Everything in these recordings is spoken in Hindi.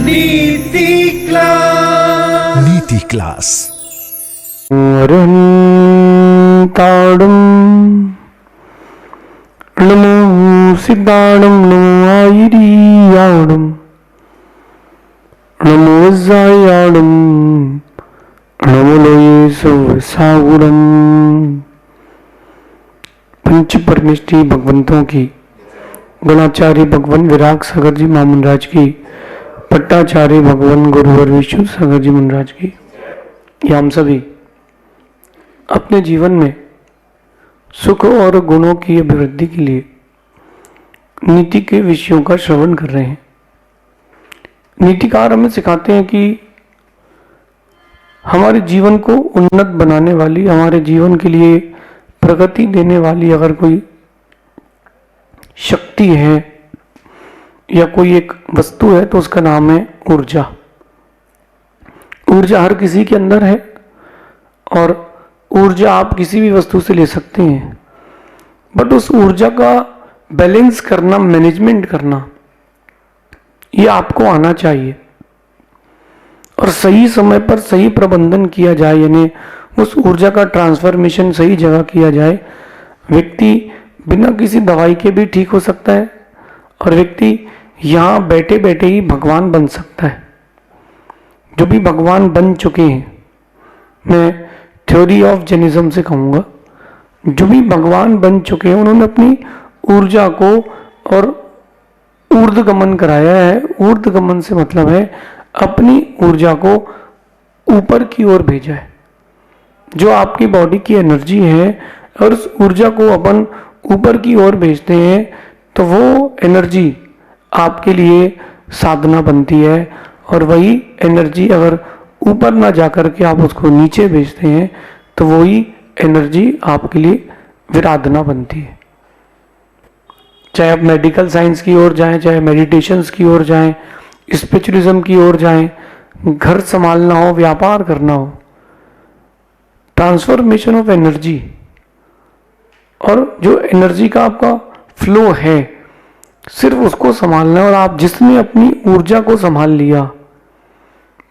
नीति क्लास ताड़म नमो सिद्धाणम नमो आयरियाणम नमो वज्रायाणम नमो लोये सागुरम। पंच परमेष्ठी भगवंतों की, गणाचार्य भगवान विराग सागर जी महामंडराज की, पट्टाचार्य भगवान गुरुवर विष्णु सागर जी महाराज की, हम सभी अपने जीवन में सुख और गुणों की अभिवृद्धि के लिए नीति के विषयों का श्रवण कर रहे हैं। नीतिकार हमें सिखाते हैं कि हमारे जीवन को उन्नत बनाने वाली, हमारे जीवन के लिए प्रगति देने वाली अगर कोई शक्ति है या कोई एक वस्तु है तो उसका नाम है ऊर्जा। ऊर्जा हर किसी के अंदर है और ऊर्जा आप किसी भी वस्तु से ले सकते हैं, बट उस ऊर्जा का बैलेंस करना, मैनेजमेंट करना, ये आपको आना चाहिए और सही समय पर सही प्रबंधन किया जाए, यानी उस ऊर्जा का ट्रांसफॉर्मेशन सही जगह किया जाए। व्यक्ति बिना किसी दवाई के भी ठीक हो सकता है और व्यक्ति यहाँ बैठे बैठे ही भगवान बन सकता है। जो भी भगवान बन चुके हैं, मैं थ्योरी ऑफ जेनिज्म से कहूँगा, जो भी भगवान बन चुके हैं उन्होंने अपनी ऊर्जा को और ऊर्ध्वगमन कराया है। ऊर्ध्वगमन से मतलब है अपनी ऊर्जा को ऊपर की ओर भेजा है। जो आपकी बॉडी की एनर्जी है और उस ऊर्जा को अपन ऊपर की ओर भेजते हैं तो वो एनर्जी आपके लिए साधना बनती है और वही एनर्जी अगर ऊपर ना जाकर के आप उसको नीचे भेजते हैं तो वही एनर्जी आपके लिए विराधना बनती है। चाहे आप मेडिकल साइंस की ओर जाएं, चाहे मेडिटेशंस की ओर जाएं, स्पिरिचुअलिज्म की ओर जाएं, घर संभालना हो, व्यापार करना हो, ट्रांसफॉर्मेशन ऑफ एनर्जी और जो एनर्जी का आपका फ्लो है सिर्फ उसको संभालना है। और आप जिसने अपनी ऊर्जा को संभाल लिया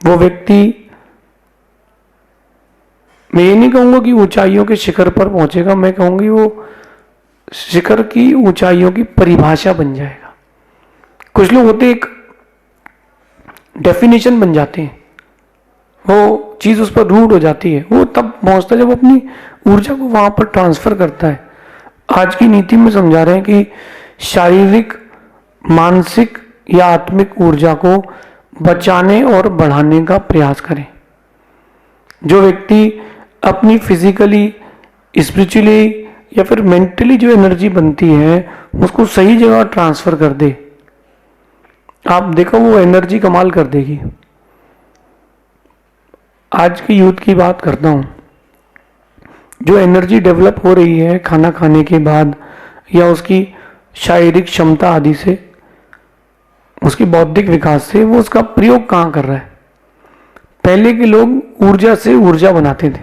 वो व्यक्ति, मैं ये नहीं कहूंगा कि ऊंचाइयों के शिखर पर पहुंचेगा, मैं कहूंगी वो शिखर की ऊंचाइयों की परिभाषा बन जाएगा। कुछ लोग होते एक डेफिनेशन बन जाते हैं, वो चीज उस पर रूट हो जाती है, वो तब पहुंचता है जब अपनी ऊर्जा को वहां पर ट्रांसफर करता है। आज की नीति में समझा रहे हैं कि शारीरिक, मानसिक या आत्मिक ऊर्जा को बचाने और बढ़ाने का प्रयास करें। जो व्यक्ति अपनी फिजिकली, स्पिरिचुअली या फिर मेंटली जो एनर्जी बनती है उसको सही जगह ट्रांसफर कर दे, आप देखो वो एनर्जी कमाल कर देगी। आज की यूथ की बात करता हूं, जो एनर्जी डेवलप हो रही है खाना खाने के बाद या उसकी शारीरिक क्षमता आदि से, उसकी बौद्धिक विकास से, वो उसका प्रयोग कहाँ कर रहा है। पहले के लोग ऊर्जा से ऊर्जा बनाते थे,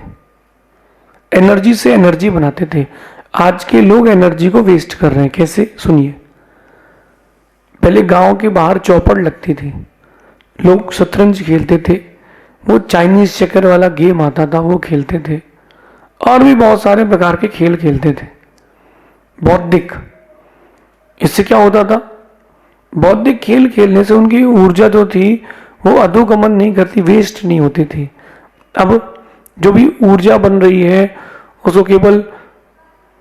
एनर्जी से एनर्जी बनाते थे। आज के लोग एनर्जी को वेस्ट कर रहे हैं। कैसे, सुनिए। पहले गांव के बाहर चौपड़ लगती थी, लोग शतरंज खेलते थे, वो चाइनीज चक्कर वाला गेम आता था वो खेलते थे, और भी बहुत सारे प्रकार के खेल खेलते थे। बौद्धिक, इससे क्या होता था, बौद्धिक खेल खेलने से उनकी ऊर्जा जो थी वो अधोगमन नहीं करती, वेस्ट नहीं होती थी। अब जो भी ऊर्जा बन रही है उसको केवल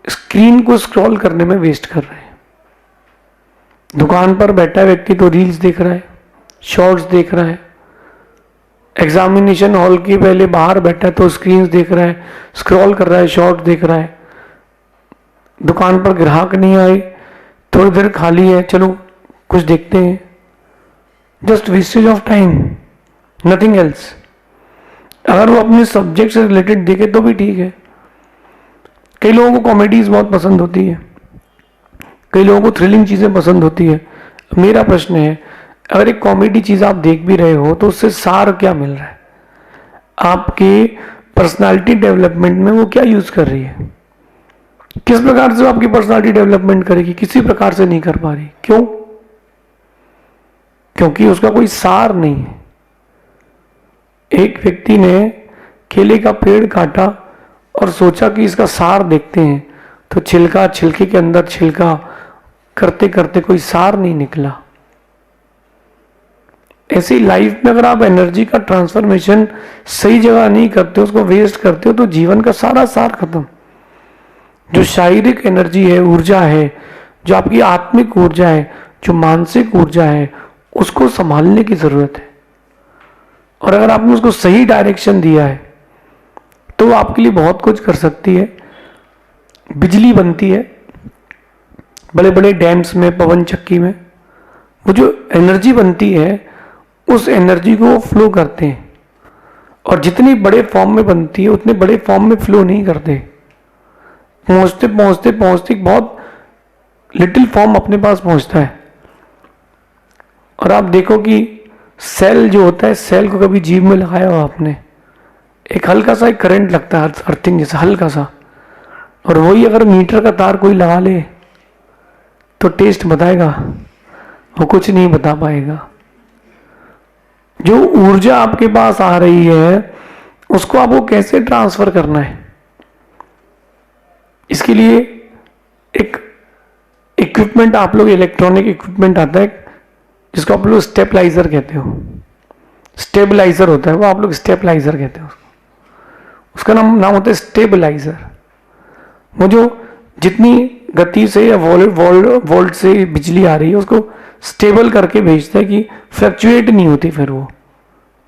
स्क्रीन को स्क्रॉल करने में वेस्ट कर रहे हैं। दुकान पर बैठा व्यक्ति तो रील्स देख रहा है, शॉर्ट्स देख रहा है, एग्जामिनेशन हॉल के पहले बाहर बैठा तो स्क्रीन्स देख रहा है, स्क्रॉल कर रहा है, शॉर्ट्स देख रहा है। दुकान पर ग्राहक नहीं आए, थोड़ी देर खाली है, चलो कुछ देखते हैं। Just wastage of time, nothing else. अगर वो अपने सब्जेक्ट से रिलेटेड देखे तो भी ठीक है। कई लोगों को कॉमेडीज बहुत पसंद होती है, कई लोगों को थ्रिलिंग चीजें पसंद होती है। मेरा प्रश्न है, अगर एक कॉमेडी चीज आप देख भी रहे हो तो उससे सार क्या मिल रहा है, आपके पर्सनालिटी डेवलपमेंट में वो क्या यूज कर रही है, किस प्रकार से वो आपकी पर्सनालिटी डेवलपमेंट करेगी, किसी प्रकार से नहीं कर पा रही। क्यों? क्योंकि उसका कोई सार नहीं है। एक व्यक्ति ने केले का पेड़ काटा और सोचा कि इसका सार देखते हैं, तो छिलका, छिलके के अंदर छिलका करते करते कोई सार नहीं निकला। ऐसी लाइफ में अगर आप एनर्जी का ट्रांसफॉर्मेशन सही जगह नहीं करते, उसको वेस्ट करते हो, तो जीवन का सारा सार खत्म। जो शारीरिक एनर्जी है, ऊर्जा है, जो आपकी आत्मिक ऊर्जा है, जो मानसिक ऊर्जा है, उसको संभालने की जरूरत है। और अगर आपने उसको सही डायरेक्शन दिया है तो वो आपके लिए बहुत कुछ कर सकती है। बिजली बनती है बड़े बड़े डैम्स में, पवन चक्की में, वो जो एनर्जी बनती है उस एनर्जी को वो फ्लो करते हैं, और जितनी बड़े फॉर्म में बनती है उतने बड़े फॉर्म में फ्लो नहीं करते। पहुंचते पहुंचते पहुंचते बहुत लिटिल फॉर्म अपने पास पहुंचता है। और आप देखो कि सेल जो होता है, सेल को कभी जीभ में लगाया हो आपने, एक हल्का सा एक करंट लगता है, अर्थिंग जैसा हल्का सा, और वही अगर मीटर का तार कोई लगा ले तो टेस्ट बताएगा, वो कुछ नहीं बता पाएगा। जो ऊर्जा आपके पास आ रही है उसको आपको कैसे ट्रांसफर करना है, इसके लिए एक इक्विपमेंट, आप लोग इलेक्ट्रॉनिक इक्विपमेंट आता है जिसको आप लोग स्टेबलाइजर कहते हो। स्टेबलाइजर होता है वो, आप लोग स्टेबलाइजर कहते हो उसका नाम होता है स्टेबलाइजर। वो जो जितनी गति से या वोल्ट से बिजली आ रही है उसको स्टेबल करके भेजता है कि फ्लक्चुएट नहीं होती, फिर वो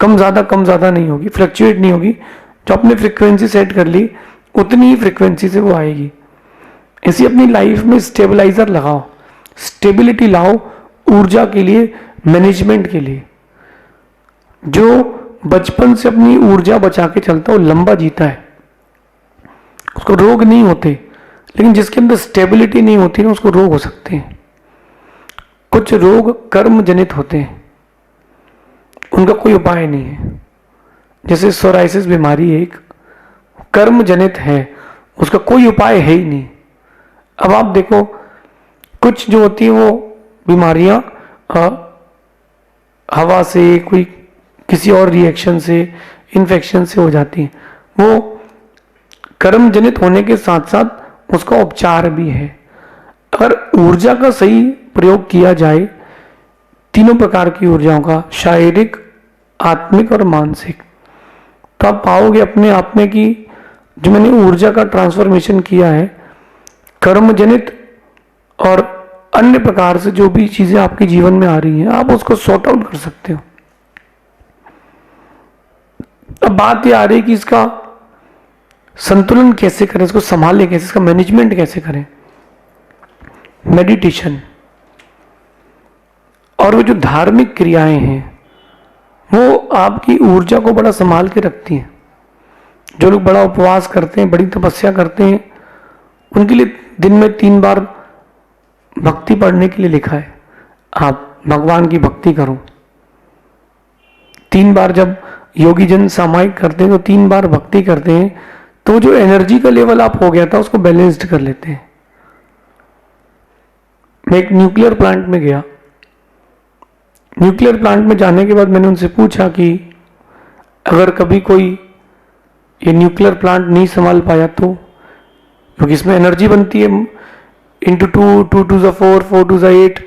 कम ज़्यादा नहीं होगी, फ्लक्चुएट नहीं होगी। जो आपने फ्रीक्वेंसी सेट कर ली उतनी ही फ्रीक्वेंसी से वो आएगी। ऐसी अपनी लाइफ में स्टेबलाइजर लगाओ, स्टेबिलिटी लाओ ऊर्जा के लिए, मैनेजमेंट के लिए। जो बचपन से अपनी ऊर्जा बचा के चलता है वो लंबा जीता है, उसको रोग नहीं होते। लेकिन जिसके अंदर स्टेबिलिटी नहीं होती ना उसको रोग हो सकते हैं। कुछ रोग कर्म जनित होते हैं, उनका कोई उपाय नहीं है। जैसे सोराइसिस बीमारी है, एक कर्म जनित है, उसका कोई उपाय है ही नहीं। अब आप देखो कुछ जो होती है वो बीमारियां हवा से, कोई किसी और रिएक्शन से, इन्फेक्शन से हो जाती हैं, वो कर्म जनित होने के साथ साथ उसका उपचार भी है। अगर ऊर्जा का सही प्रयोग किया जाए, तीनों प्रकार की ऊर्जाओं का, शारीरिक, आत्मिक और मानसिक, तो आप पाओगे अपने आप में कि जो मैंने ऊर्जा का ट्रांसफॉर्मेशन किया है, कर्म जनित और अन्य प्रकार से जो भी चीजें आपके जीवन में आ रही हैं, आप उसको सॉर्ट आउट कर सकते हो। अब बात यह आ रही है कि इसका संतुलन कैसे करें, इसको संभालें कैसे, इसका मैनेजमेंट कैसे करें। मेडिटेशन और वो जो धार्मिक क्रियाएं हैं वो आपकी ऊर्जा को बड़ा संभाल के रखती हैं। जो लोग बड़ा उपवास करते हैं, बड़ी तपस्या करते हैं, उनके लिए दिन में 3 बार भक्ति पढ़ने के लिए लिखा है। आप भगवान की भक्ति करो। 3 बार जब योगी जन सामायिक करते हैं तो 3 बार भक्ति करते हैं, तो जो एनर्जी का लेवल आप हो गया था उसको बैलेंस्ड कर लेते हैं। मैं एक न्यूक्लियर प्लांट में गया। न्यूक्लियर प्लांट में जाने के बाद मैंने उनसे पूछा कि अगर कभी कोई ये न्यूक्लियर प्लांट नहीं संभाल पाया तो, क्योंकि इसमें एनर्जी बनती है इंटू 2, 2 2 4, 4 2 8,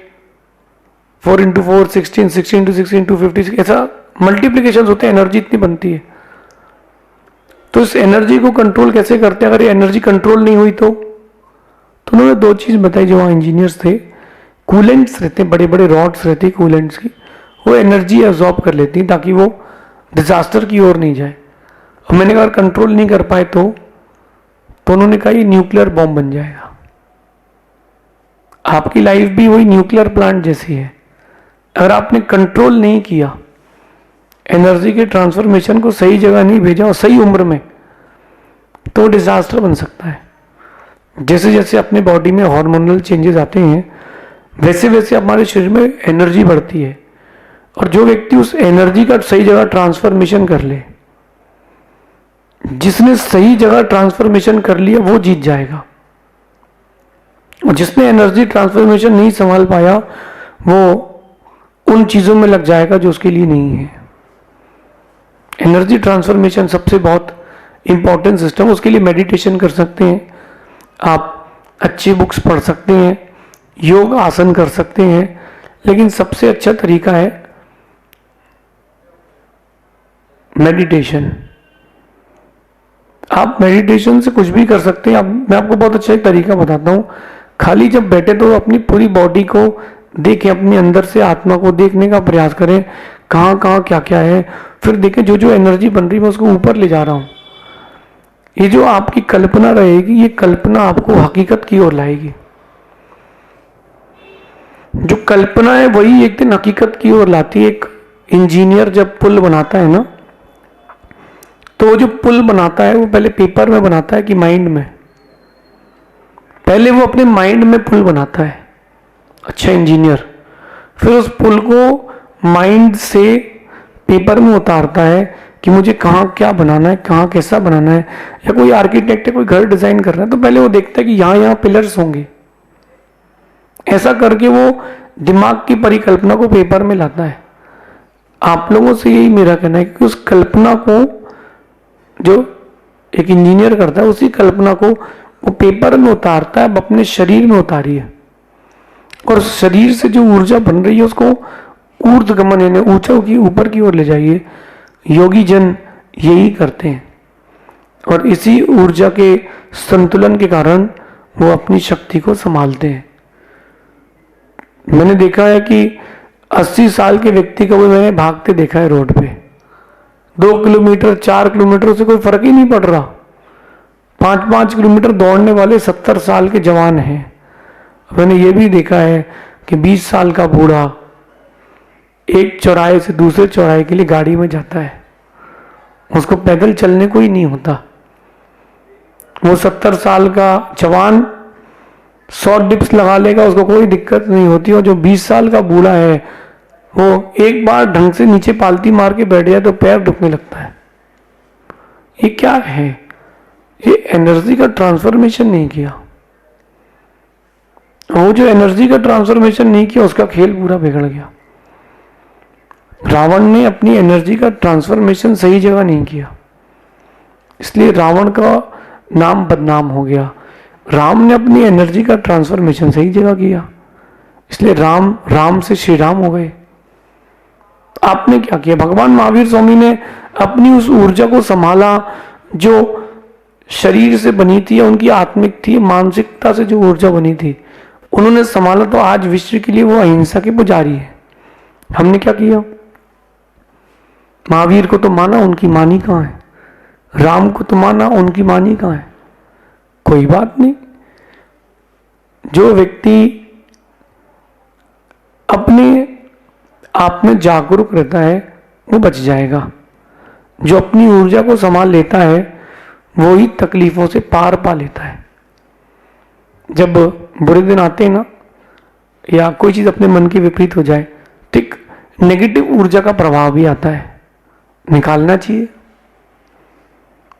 4 इंटू 4 16, 16 इंटू 16 256, ऐसा मल्टीप्लीकेशन होते हैं, एनर्जी इतनी बनती है। तो इस एनर्जी को कंट्रोल कैसे करते हैं? अगर ये एनर्जी कंट्रोल नहीं हुई तो उन्होंने 2 चीज बताई। जो वहाँ इंजीनियर्स थे, कूलेंट्स रहते हैं, बड़े बड़े रॉड्स रहती है कूलेंट्स की, वो एनर्जी एब्जॉर्ब कर लेती हैं ताकि वो डिजास्टर की ओर नहीं जाए। और मैंने अगर कंट्रोल नहीं कर पाए तो उन्होंने कहा ये न्यूक्लियर बॉम्ब बन जाएगा। आपकी लाइफ भी वही न्यूक्लियर प्लांट जैसी है। अगर आपने कंट्रोल नहीं किया, एनर्जी के ट्रांसफॉर्मेशन को सही जगह नहीं भेजा और सही उम्र में, तो डिजास्टर बन सकता है। जैसे जैसे अपने बॉडी में हार्मोनल चेंजेस आते हैं वैसे वैसे हमारे शरीर में एनर्जी बढ़ती है। और जो व्यक्ति उस एनर्जी का सही जगह ट्रांसफॉर्मेशन कर ले, जिसने सही जगह ट्रांसफॉर्मेशन कर लिया वो जीत जाएगा। और जिसने एनर्जी ट्रांसफॉर्मेशन नहीं संभाल पाया वो उन चीज़ों में लग जाएगा जो उसके लिए नहीं है। एनर्जी ट्रांसफॉर्मेशन सबसे बहुत इंपॉर्टेंट सिस्टम, उसके लिए मेडिटेशन कर सकते हैं आप, अच्छी बुक्स पढ़ सकते हैं, योग आसन कर सकते हैं, लेकिन सबसे अच्छा तरीका है मेडिटेशन। आप मेडिटेशन से कुछ भी कर सकते हैं। मैं आपको बहुत अच्छा एक तरीका बताता हूँ। खाली जब बैठे तो अपनी पूरी बॉडी को देखें, अपने अंदर से आत्मा को देखने का प्रयास करें, कहाँ कहाँ क्या क्या है। फिर देखें जो जो एनर्जी बन रही है मैं उसको ऊपर ले जा रहा हूँ। ये जो आपकी कल्पना रहेगी, ये कल्पना आपको हकीकत की ओर लाएगी। जो कल्पना है वही एक दिन हकीकत की ओर लाती है। एक इंजीनियर जब पुल बनाता है ना, तो जो पुल बनाता है वो पहले पेपर में बनाता है कि माइंड में? पहले वो अपने माइंड में पुल बनाता है, अच्छा इंजीनियर। फिर उस पुल को माइंड से पेपर में उतारता है कि मुझे कहाँ क्या बनाना है, कहाँ कैसा बनाना है। या कोई आर्किटेक्ट है, कोई घर डिजाइन कर रहा है, तो पहले वो देखता है कि यहाँ यहाँ पिलर्स होंगे। ऐसा करके वो दिमाग की परिकल्पना को पेपर में लाता है। आप लोगों से यही मेरा कहना है कि उस कल्पना को जो एक इंजीनियर करता है, उसी कल्पना को वो पेपर में उतारता है। अब अपने शरीर में उतारिए और शरीर से जो ऊर्जा बन रही है उसको ऊर्ध्वगमन यानी ऊंचा की ऊपर की ओर ले जाइए। योगी जन यही करते हैं और इसी ऊर्जा के संतुलन के कारण वो अपनी शक्ति को संभालते हैं। मैंने देखा है कि 80 साल के व्यक्ति को भी मैंने भागते देखा है रोड पे। 2 किलोमीटर 4 किलोमीटर से कोई फर्क ही नहीं पड़ रहा। 5-5 किलोमीटर दौड़ने वाले 70 साल के जवान हैं। मैंने ये भी देखा है कि 20 साल का बूढ़ा एक चौराहे से दूसरे चौराहे के लिए गाड़ी में जाता है, उसको पैदल चलने को ही नहीं होता। वो 70 साल का जवान 100 डिप्स लगा लेगा, उसको कोई दिक्कत नहीं होती। और जो 20 साल का बूढ़ा है वो एक बार ढंग से नीचे पालती मार के बैठ जाए तो पैर दुखने लगता है। ये क्या है? ये एनर्जी का ट्रांसफॉर्मेशन नहीं किया। वो जो एनर्जी का ट्रांसफॉर्मेशन नहीं किया उसका खेल पूरा बिगड़ गया। रावण ने अपनी एनर्जी का ट्रांसफॉर्मेशन सही जगह नहीं किया, इसलिए रावण का नाम बदनाम हो गया। राम ने अपनी एनर्जी का ट्रांसफॉर्मेशन सही जगह किया, इसलिए राम से श्री राम हो गए। आपने क्या किया? भगवान महावीर स्वामी ने अपनी उस ऊर्जा को संभाला जो शरीर से बनी थी, उनकी आत्मिक थी, मानसिकता से जो ऊर्जा बनी थी उन्होंने संभाला। तो आज विश्व के लिए वो अहिंसा के पुजारी है। हमने क्या किया? महावीर को तो माना, उनकी मानी कहाँ है? राम को तो माना, उनकी मानी कहाँ है? कोई बात नहीं। जो व्यक्ति अपने आप में जागरूक रहता है वो बच जाएगा। जो अपनी ऊर्जा को संभाल लेता है वो ही तकलीफों से पार पा लेता है। जब बुरे दिन आते हैं ना, या कोई चीज अपने मन के विपरीत हो जाए, ठीक नेगेटिव ऊर्जा का प्रभाव भी आता है। निकालना चाहिए,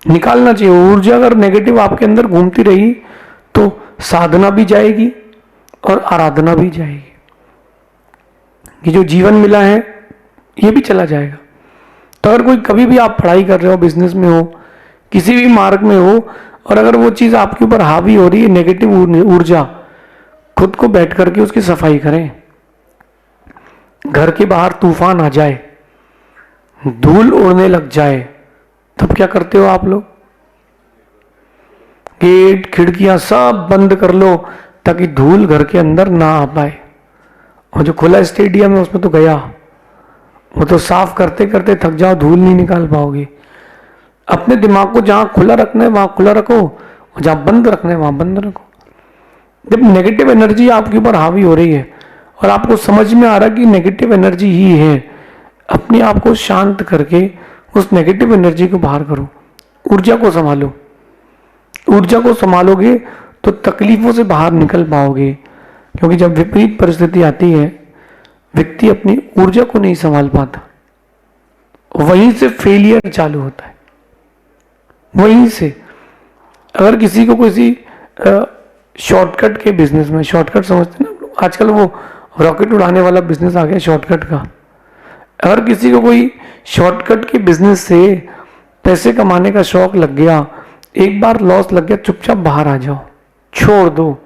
निकालना चाहिए। ऊर्जा अगर नेगेटिव आपके अंदर घूमती रही तो साधना भी जाएगी और आराधना भी जाएगी। ये जो जीवन मिला है ये भी चला जाएगा। तो अगर कोई कभी भी आप पढ़ाई कर रहे हो, बिजनेस में हो, किसी भी मार्ग में हो, और अगर वो चीज आपके ऊपर हावी हो रही है नेगेटिव ऊर्जा, खुद को बैठ करके उसकी सफाई करें। घर के बाहर तूफान आ जाए, धूल उड़ने लग जाए, तब क्या करते हो आप लोग? गेट खिड़कियां सब बंद कर लो ताकि धूल घर के अंदर ना आ पाए। और जो खुला स्टेडियम है उसमें तो गया, वो तो साफ करते करते थक जाओ, धूल नहीं निकाल पाओगे। अपने दिमाग को जहां खुला रखना है वहां खुला रखो, और जहां बंद रखना है वहां बंद रखो। जब नेगेटिव एनर्जी आपके ऊपर हावी हो रही है और आपको समझ में आ रहा है कि नेगेटिव एनर्जी ही है, अपने आप को शांत करके उस नेगेटिव एनर्जी को बाहर करो, ऊर्जा को संभालो। ऊर्जा को संभालोगे तो तकलीफों से बाहर निकल पाओगे। क्योंकि जब विपरीत परिस्थिति आती है, व्यक्ति अपनी ऊर्जा को नहीं संभाल पाता, वहीं से फेलियर चालू होता है। वहीं से अगर किसी को किसी शॉर्टकट के बिजनेस में, शॉर्टकट समझते हैं ना आप लोग, आजकल वो रॉकेट उड़ाने वाला बिजनेस आ गया शॉर्टकट का। अगर किसी को कोई शॉर्टकट के बिजनेस से पैसे कमाने का शौक लग गया, एक बार लॉस लग गया, चुपचाप बाहर आ जाओ, छोड़ दो।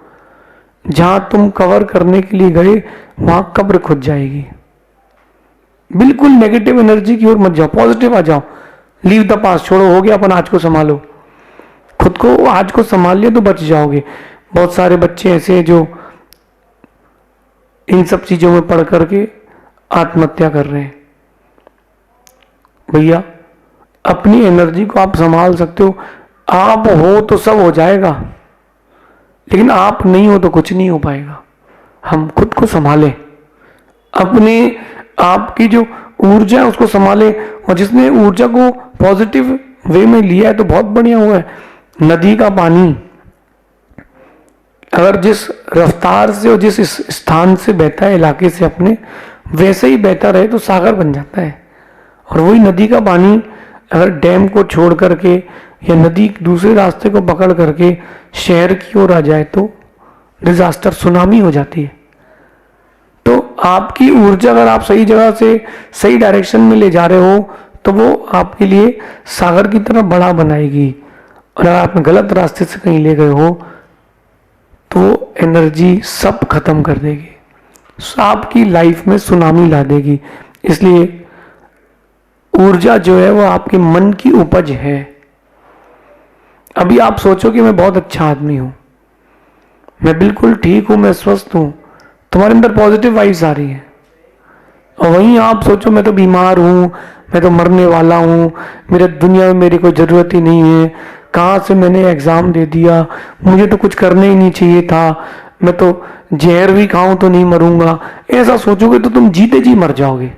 जहां तुम कवर करने के लिए गए वहां कब्र खुद जाएगी। बिल्कुल नेगेटिव एनर्जी की ओर मत जाओ, पॉजिटिव आ जाओ। लीव द पास्ट, छोड़ो, हो गया, अपन आज को संभालो। खुद को आज को संभाल लिया तो बच जाओगे। बहुत सारे बच्चे ऐसे हैं जो इन सब चीजों में पढ़ करके आत्महत्या कर रहे हैं। भैया अपनी एनर्जी को आप संभाल सकते हो। आप हो तो सब हो जाएगा, लेकिन आप नहीं हो तो कुछ नहीं हो पाएगा। हम खुद को संभालें, अपने आपकी जो ऊर्जा है उसको संभालें। और जिसने ऊर्जा को पॉजिटिव वे में लिया है तो बहुत बढ़िया हुआ है। नदी का पानी अगर जिस रफ्तार से और जिस स्थान से बहता है, इलाके से अपने, वैसे ही बहता रहे तो सागर बन जाता है। और वही नदी का पानी अगर डैम को छोड़ करके या नदी दूसरे रास्ते को पकड़ करके शहर की ओर आ जाए तो डिजास्टर, सुनामी हो जाती है। तो आपकी ऊर्जा अगर आप सही जगह से सही डायरेक्शन में ले जा रहे हो तो वो आपके लिए सागर की तरह बड़ा बनाएगी। और अगर आप गलत रास्ते से कहीं ले गए हो तो वो एनर्जी सब खत्म कर देगी, आपकी लाइफ में सुनामी ला देगी। इसलिए ऊर्जा जो है वो आपके मन की उपज है। अभी आप सोचो कि मैं बहुत अच्छा आदमी हूं, मैं बिल्कुल ठीक हूं, मैं स्वस्थ हूं, तुम्हारे अंदर पॉजिटिव वाइब्स आ रही है। और वहीं आप सोचो मैं तो बीमार हूं, मैं तो मरने वाला हूं, मेरे दुनिया में मेरी कोई ज़रूरत ही नहीं है, कहाँ से मैंने एग्ज़ाम दे दिया, मुझे तो कुछ करना ही नहीं चाहिए था, मैं तो जहर भी खाऊं तो नहीं मरूंगा। ऐसा सोचोगे तो तुम जीते जी मर जाओगे।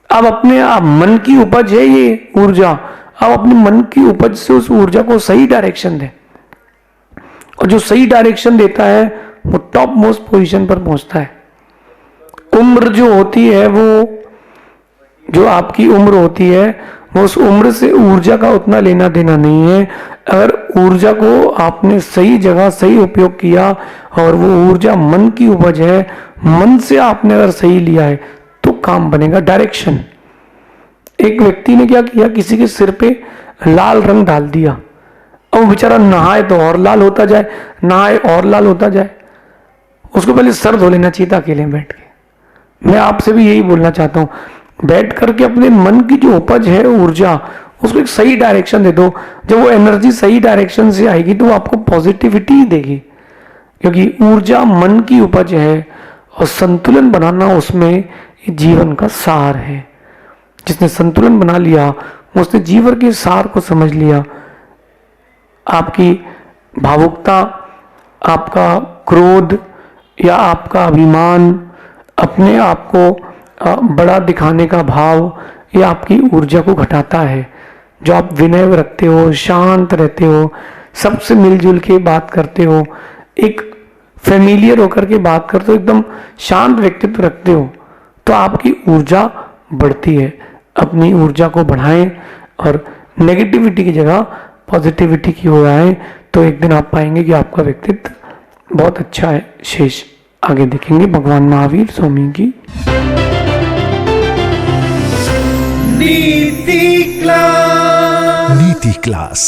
अब अपने आप मन की उपज है ये ऊर्जा, अब अपने मन की उपज से उस ऊर्जा को सही डायरेक्शन दें। और जो सही डायरेक्शन देता है वो टॉप मोस्ट पोजीशन पर पहुंचता है। उम्र जो होती है वो, जो आपकी उम्र होती है वो उस उम्र से ऊर्जा का उतना लेना देना नहीं है। अगर ऊर्जा को आपने सही जगह सही उपयोग किया और वो ऊर्जा मन की उपज है, मन से आपने अगर सही लिया है तो काम बनेगा। डायरेक्शन, एक व्यक्ति ने क्या किया, किसी के सिर पे लाल रंग डाल दिया, अब वो बेचारा नहाए तो और लाल होता जाए, नहाए और लाल होता जाए। उसको पहले सर धो लेना चाहिए था अकेले बैठ के। मैं आपसे भी यही बोलना चाहता हूं, बैठ करके अपने मन की जो उपज है ऊर्जा, उसको एक सही डायरेक्शन दे दो। जब वो एनर्जी सही डायरेक्शन से आएगी तो वो आपको पॉजिटिविटी ही देगी, क्योंकि ऊर्जा मन की उपज है और संतुलन बनाना उसमें ये जीवन का सार है। जिसने संतुलन बना लिया उसने जीवन के सार को समझ लिया। आपकी भावुकता, आपका क्रोध या आपका अभिमान, अपने आप को बड़ा दिखाने का भाव, ये आपकी ऊर्जा को घटाता है। जो आप विनय रखते हो, शांत रहते हो, सबसे मिलजुल के बात करते हो, एक फेमिलियर होकर के बात करते हो, एकदम शांत व्यक्तित्व रखते हो, तो आपकी ऊर्जा बढ़ती है। अपनी ऊर्जा को बढ़ाएं और नेगेटिविटी की जगह पॉजिटिविटी की ओर आए तो एक दिन आप पाएंगे कि आपका व्यक्तित्व बहुत अच्छा है। शेष आगे देखेंगे। भगवान महावीर स्वामी की नीति क्लास।